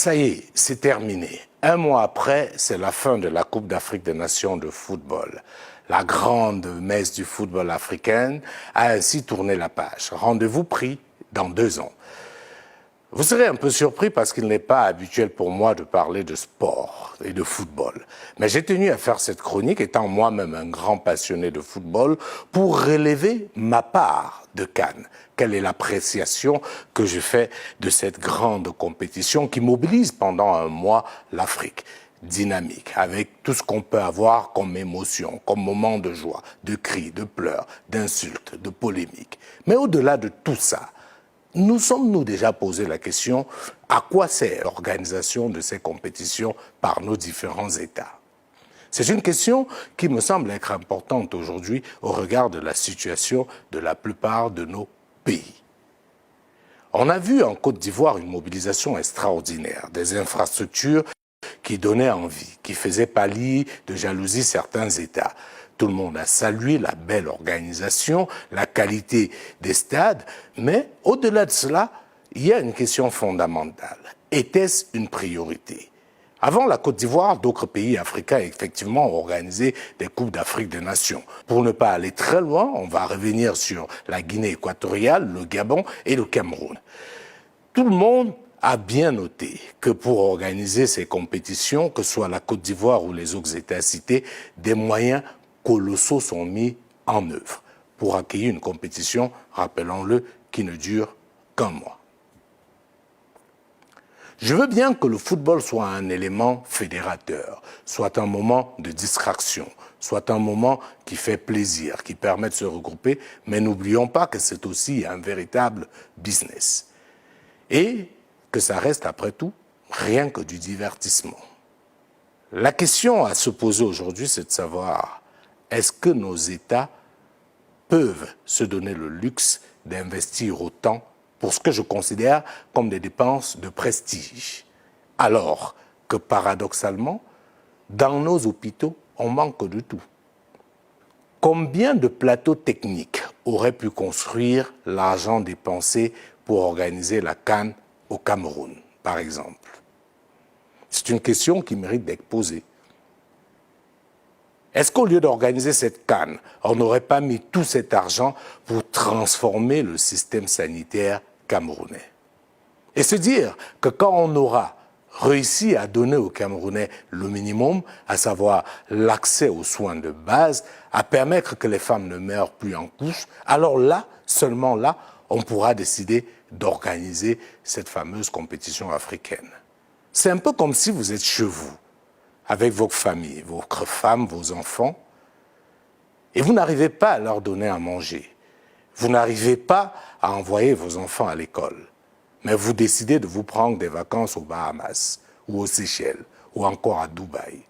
Ça y est, c'est terminé. Un mois après, c'est la fin de la Coupe d'Afrique des Nations de football. La grande messe du football africain a ainsi tourné la page. Rendez-vous pris dans 2 ans. Vous serez un peu surpris parce qu'il n'est pas habituel pour moi de parler de sport et de football. Mais j'ai tenu à faire cette chronique, étant moi-même un grand passionné de football, pour relever ma part de CAN. Quelle est l'appréciation que je fais de cette grande compétition qui mobilise pendant un mois l'Afrique? Dynamique, avec tout ce qu'on peut avoir comme émotion, comme moment de joie, de cris, de pleurs, d'insultes, de polémiques. Mais au-delà de tout ça, nous sommes-nous déjà posé la question à quoi sert l'organisation de ces compétitions par nos différents États? C'est une question qui me semble être importante aujourd'hui au regard de la situation de la plupart de nos pays. On a vu en Côte d'Ivoire une mobilisation extraordinaire, des infrastructures qui donnaient envie, qui faisaient pâlir de jalousie certains États. Tout le monde a salué la belle organisation, la qualité des stades, mais au-delà de cela, il y a une question fondamentale. Était-ce une priorité? Avant la Côte d'Ivoire, d'autres pays africains effectivement ont organisé des Coupes d'Afrique des Nations. Pour ne pas aller très loin, on va revenir sur la Guinée équatoriale, le Gabon et le Cameroun. Tout le monde a bien noté que pour organiser ces compétitions, que ce soit la Côte d'Ivoire ou les autres États cités, des moyens colossaux sont mis en œuvre pour accueillir une compétition, rappelons-le, qui ne dure qu'un mois. Je veux bien que le football soit un élément fédérateur, soit un moment de distraction, soit un moment qui fait plaisir, qui permet de se regrouper, mais n'oublions pas que c'est aussi un véritable business. Et que ça reste, après tout, rien que du divertissement. La question à se poser aujourd'hui, c'est de savoir, est-ce que nos États peuvent se donner le luxe d'investir autant pour ce que je considère comme des dépenses de prestige, alors que paradoxalement, dans nos hôpitaux, on manque de tout. Combien de plateaux techniques auraient pu construire l'argent dépensé pour organiser la CAN au Cameroun, par exemple? C'est une question qui mérite d'être posée. Est-ce qu'au lieu d'organiser cette CAN, on n'aurait pas mis tout cet argent pour transformer le système sanitaire camerounais? Et se dire que quand on aura réussi à donner aux Camerounais le minimum, à savoir l'accès aux soins de base, à permettre que les femmes ne meurent plus en couche, alors là, seulement là, on pourra décider d'organiser cette fameuse compétition africaine. C'est un peu comme si vous êtes chez vous, avec votre famille, votre femme, vos enfants, et vous n'arrivez pas à leur donner à manger. Vous n'arrivez pas à envoyer vos enfants à l'école, mais vous décidez de vous prendre des vacances aux Bahamas, ou aux Seychelles, ou encore à Dubaï.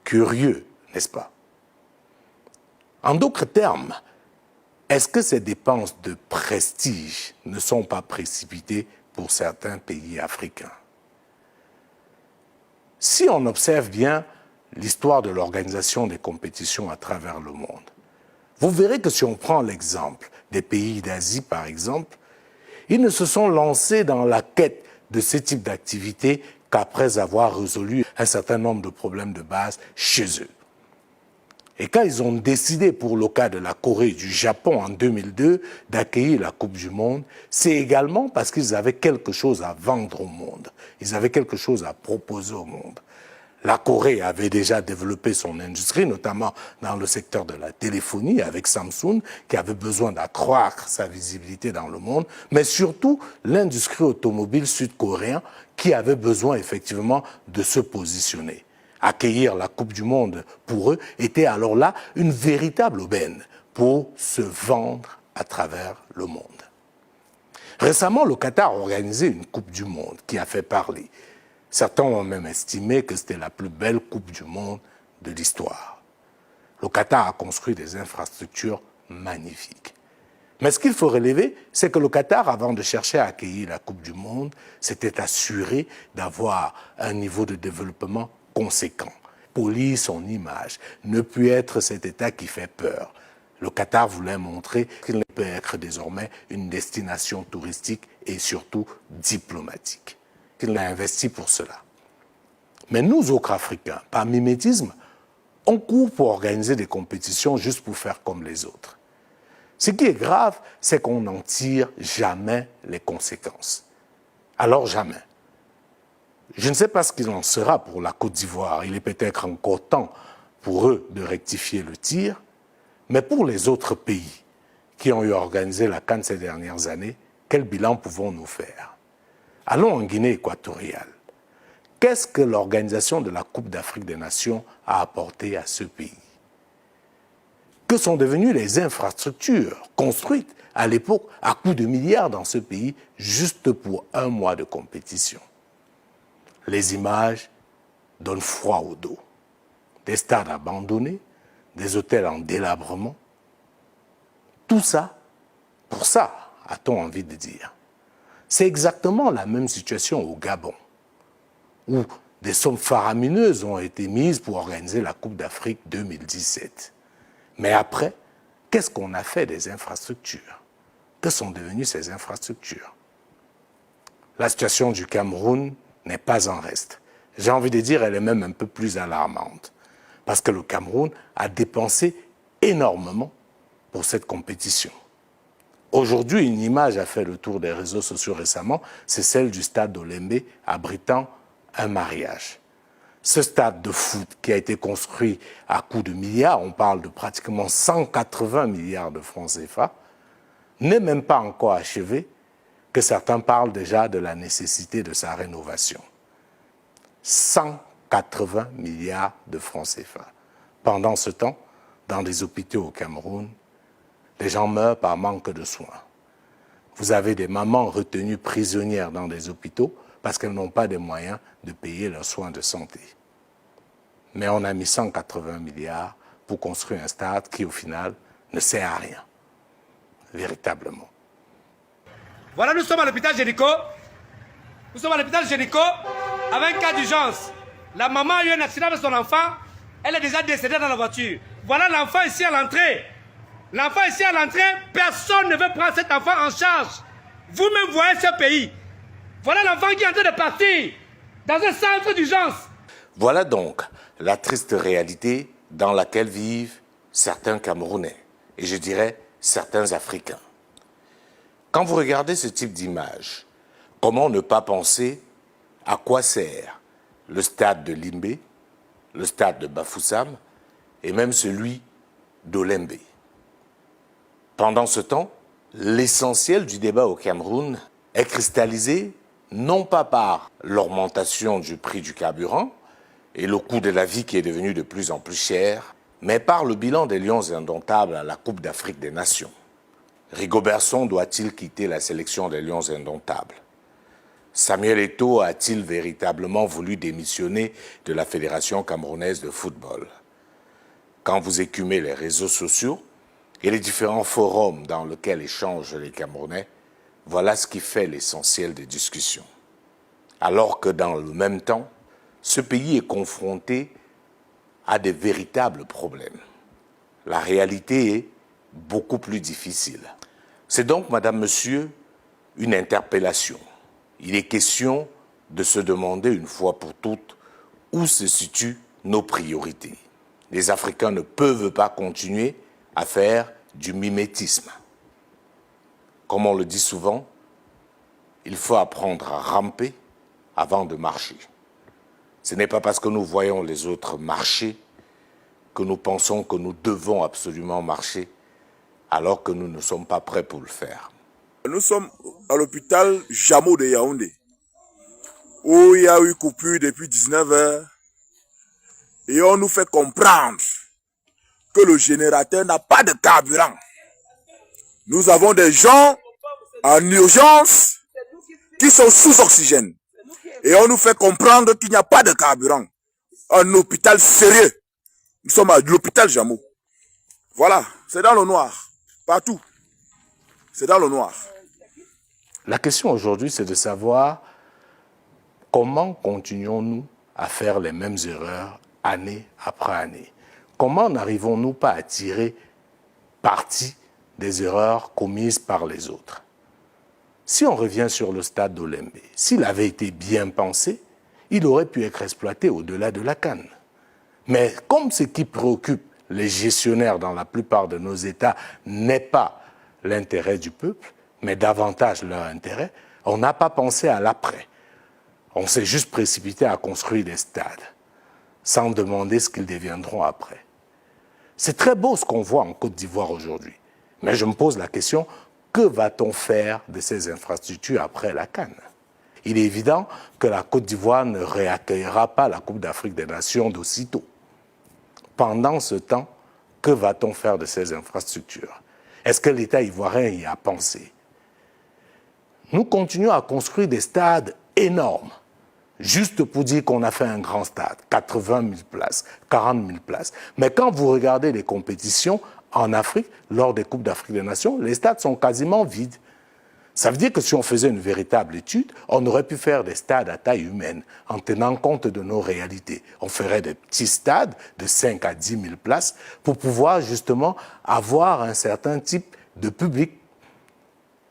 Curieux, n'est-ce pas? En d'autres termes, est-ce que ces dépenses de prestige ne sont pas précipitées pour certains pays africains? Si on observe bien l'histoire de l'organisation des compétitions à travers le monde, vous verrez que si on prend l'exemple des pays d'Asie, par exemple, ils ne se sont lancés dans la quête de ce type d'activité qu'après avoir résolu un certain nombre de problèmes de base chez eux. Et quand ils ont décidé, pour le cas de la Corée et du Japon en 2002, d'accueillir la Coupe du Monde, c'est également parce qu'ils avaient quelque chose à vendre au monde. Ils avaient quelque chose à proposer au monde. La Corée avait déjà développé son industrie, notamment dans le secteur de la téléphonie avec Samsung, qui avait besoin d'accroître sa visibilité dans le monde, mais surtout l'industrie automobile sud-coréenne qui avait besoin effectivement de se positionner. Accueillir la Coupe du Monde pour eux était alors là une véritable aubaine pour se vendre à travers le monde. Récemment, le Qatar a organisé une Coupe du Monde qui a fait parler. Certains ont même estimé que c'était la plus belle Coupe du Monde de l'histoire. Le Qatar a construit des infrastructures magnifiques. Mais ce qu'il faut relever, c'est que le Qatar, avant de chercher à accueillir la Coupe du Monde, s'était assuré d'avoir un niveau de développement conséquent. Polir son image, ne plus être cet État qui fait peur. Le Qatar voulait montrer qu'il peut être désormais une destination touristique et surtout diplomatique. qu'il n'a investi pour cela. Mais nous, autres Africains, par mimétisme, on court pour organiser des compétitions juste pour faire comme les autres. Ce qui est grave, c'est qu'on n'en tire jamais les conséquences. Alors jamais. Je ne sais pas ce qu'il en sera pour la Côte d'Ivoire. Il est peut-être encore temps pour eux de rectifier le tir. Mais pour les autres pays qui ont eu organisé la CAN ces dernières années, quel bilan pouvons-nous faire? Allons en Guinée équatoriale. Qu'est-ce que l'organisation de la Coupe d'Afrique des Nations a apporté à ce pays? Que sont devenues les infrastructures construites à l'époque à coups de milliards dans ce pays juste pour un mois de compétition? Les images donnent froid au dos. Des stades abandonnés, des hôtels en délabrement. Tout ça, pour ça, a-t-on envie de dire. C'est exactement la même situation au Gabon, où des sommes faramineuses ont été mises pour organiser la Coupe d'Afrique 2017. Mais après, qu'est-ce qu'on a fait des infrastructures? Que sont devenues ces infrastructures? La situation du Cameroun n'est pas en reste. J'ai envie de dire, elle est même un peu plus alarmante. Parce que le Cameroun a dépensé énormément pour cette compétition. Aujourd'hui, une image a fait le tour des réseaux sociaux récemment, c'est celle du stade d'Olembe abritant un mariage. Ce stade de foot qui a été construit à coups de milliards, on parle de pratiquement 180 milliards de francs CFA, n'est même pas encore achevé, que certains parlent déjà de la nécessité de sa rénovation. 180 milliards de francs CFA. Pendant ce temps, dans des hôpitaux au Cameroun, les gens meurent par manque de soins. Vous avez des mamans retenues prisonnières dans des hôpitaux parce qu'elles n'ont pas les moyens de payer leurs soins de santé. Mais on a mis 180 milliards pour construire un stade qui, au final, ne sert à rien. Véritablement. Voilà, nous sommes à l'hôpital Génico. Nous sommes à l'hôpital Génico avec un cas d'urgence. La maman a eu un accident avec son enfant. Elle est déjà décédée dans la voiture. Voilà l'enfant ici à l'entrée. L'enfant ici à l'entrée, personne ne veut prendre cet enfant en charge. Vous-même voyez ce pays. Voilà l'enfant qui est en train de partir dans un centre d'urgence. Voilà donc la triste réalité dans laquelle vivent certains Camerounais, et je dirais certains Africains. Quand vous regardez ce type d'image, comment ne pas penser à quoi sert le stade de Limbe, le stade de Bafoussam et même celui d'Olembe? Pendant ce temps, l'essentiel du débat au Cameroun est cristallisé non pas par l'augmentation du prix du carburant et le coût de la vie qui est devenu de plus en plus cher, mais par le bilan des Lions indomptables à la Coupe d'Afrique des Nations. Rigobertson doit-il quitter la sélection des Lions indomptables? Samuel Eto'o a-t-il véritablement voulu démissionner de la Fédération camerounaise de football? Quand vous écumez les réseaux sociaux et les différents forums dans lesquels échangent les Camerounais, voilà ce qui fait l'essentiel des discussions. Alors que dans le même temps, ce pays est confronté à des véritables problèmes. La réalité est beaucoup plus difficile. C'est donc, madame, monsieur, une interpellation. Il est question de se demander une fois pour toutes où se situent nos priorités. Les Africains ne peuvent pas continuer à faire du mimétisme. Comme on le dit souvent, il faut apprendre à ramper avant de marcher. Ce n'est pas parce que nous voyons les autres marcher que nous pensons que nous devons absolument marcher alors que nous ne sommes pas prêts pour le faire. Nous sommes à l'hôpital Jameau de Yaoundé, où il y a eu coupure depuis 19 heures et on nous fait comprendre que le générateur n'a pas de carburant. Nous avons des gens en urgence qui sont sous oxygène et on nous fait comprendre qu'il n'y a pas de carburant. Un hôpital sérieux. Nous sommes à l'hôpital Jameau. Voilà, c'est dans le noir, partout. C'est dans le noir. La question aujourd'hui, c'est de savoir comment continuons-nous à faire les mêmes erreurs année après année. Comment n'arrivons-nous pas à tirer parti des erreurs commises par les autres? Si on revient sur le stade d'Olembe, s'il avait été bien pensé, il aurait pu être exploité au-delà de la CAN. Mais comme ce qui préoccupe les gestionnaires dans la plupart de nos États n'est pas l'intérêt du peuple, mais davantage leur intérêt, on n'a pas pensé à l'après. On s'est juste précipité à construire des stades, sans demander ce qu'ils deviendront après. C'est très beau ce qu'on voit en Côte d'Ivoire aujourd'hui. Mais je me pose la question, que va-t-on faire de ces infrastructures après la CAN? Il est évident que la Côte d'Ivoire ne réaccueillera pas la Coupe d'Afrique des Nations d'aussitôt. Pendant ce temps, que va-t-on faire de ces infrastructures? Est-ce que l'État ivoirien y a pensé? Nous continuons à construire des stades énormes, juste pour dire qu'on a fait un grand stade, 80 000 places, 40 000 places. Mais quand vous regardez les compétitions en Afrique, lors des Coupes d'Afrique des Nations, les stades sont quasiment vides. Ça veut dire que si on faisait une véritable étude, on aurait pu faire des stades à taille humaine, en tenant compte de nos réalités. On ferait des petits stades de 5 à 10 000 places pour pouvoir justement avoir un certain type de public.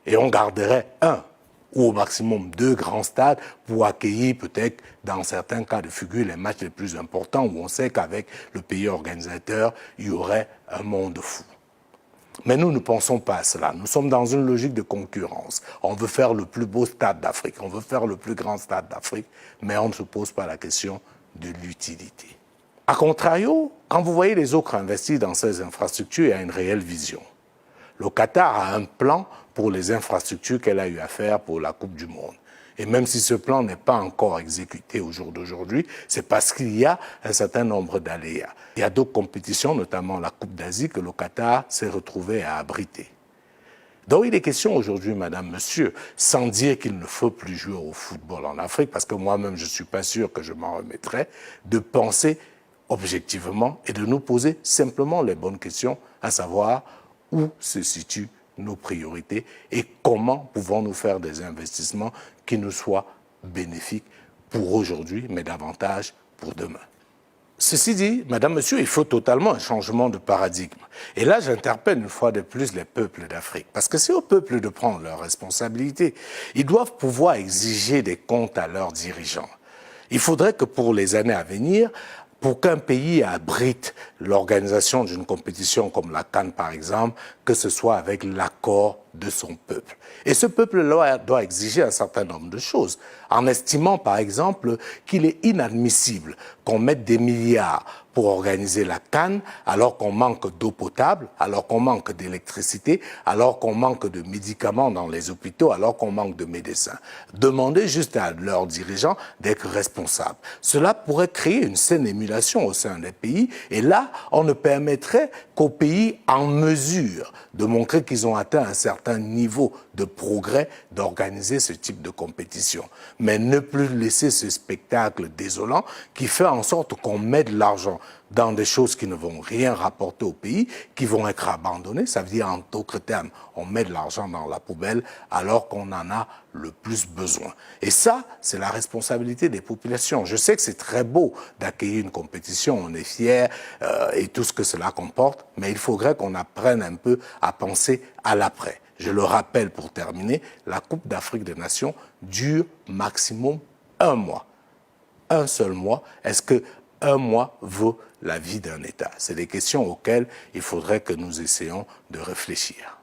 Et on garderait un ou au maximum 2 grands stades pour accueillir peut-être, dans certains cas de figure, les matchs les plus importants où on sait qu'avec le pays organisateur, il y aurait un monde fou. Mais nous ne pensons pas à cela. Nous sommes dans une logique de concurrence. On veut faire le plus beau stade d'Afrique, on veut faire le plus grand stade d'Afrique, mais on ne se pose pas la question de l'utilité. A contrario, quand vous voyez les autres investir dans ces infrastructures, il y a une réelle vision. Le Qatar a un plan pour les infrastructures qu'elle a eu à faire pour la Coupe du Monde. Et même si ce plan n'est pas encore exécuté au jour d'aujourd'hui, c'est parce qu'il y a un certain nombre d'aléas. Il y a d'autres compétitions, notamment la Coupe d'Asie, que le Qatar s'est retrouvé à abriter. Donc il est question aujourd'hui, madame, monsieur, sans dire qu'il ne faut plus jouer au football en Afrique, parce que moi-même je ne suis pas sûr que je m'en remettrai, de penser objectivement et de nous poser simplement les bonnes questions, à savoir où se situent nos priorités et comment pouvons-nous faire des investissements qui nous soient bénéfiques pour aujourd'hui, mais davantage pour demain. Ceci dit, madame, monsieur, il faut totalement un changement de paradigme. Et là, j'interpelle une fois de plus les peuples d'Afrique. Parce que c'est aux peuples de prendre leurs responsabilités. Ils doivent pouvoir exiger des comptes à leurs dirigeants. Il faudrait que pour les années à venir, pour qu'un pays abrite l'organisation d'une compétition comme la CAN par exemple, que ce soit avec l'accord de son peuple. Et ce peuple-là doit exiger un certain nombre de choses, en estimant par exemple qu'il est inadmissible qu'on mette des milliards pour organiser la CAN alors qu'on manque d'eau potable, alors qu'on manque d'électricité, alors qu'on manque de médicaments dans les hôpitaux, alors qu'on manque de médecins. Demandez juste à leurs dirigeants d'être responsables. Cela pourrait créer une saine émulation au sein des pays et là, on ne permettrait qu'aux pays en mesure de montrer qu'ils ont atteint un certain niveau de progrès d'organiser ce type de compétition. Mais ne plus laisser ce spectacle désolant qui fait en sorte qu'on met de l'argent dans des choses qui ne vont rien rapporter au pays, qui vont être abandonnées. Ça veut dire, en d'autres termes, on met de l'argent dans la poubelle alors qu'on en a le plus besoin. Et ça, c'est la responsabilité des populations. Je sais que c'est très beau d'accueillir une compétition, on est fiers et tout ce que cela comporte, mais il faudrait qu'on apprenne un peu à penser à l'après. Je le rappelle pour terminer, la Coupe d'Afrique des Nations dure maximum 1 mois. Un seul mois. Est-ce que 1 mois vaut la vie d'un État? C'est des questions auxquelles il faudrait que nous essayions de réfléchir.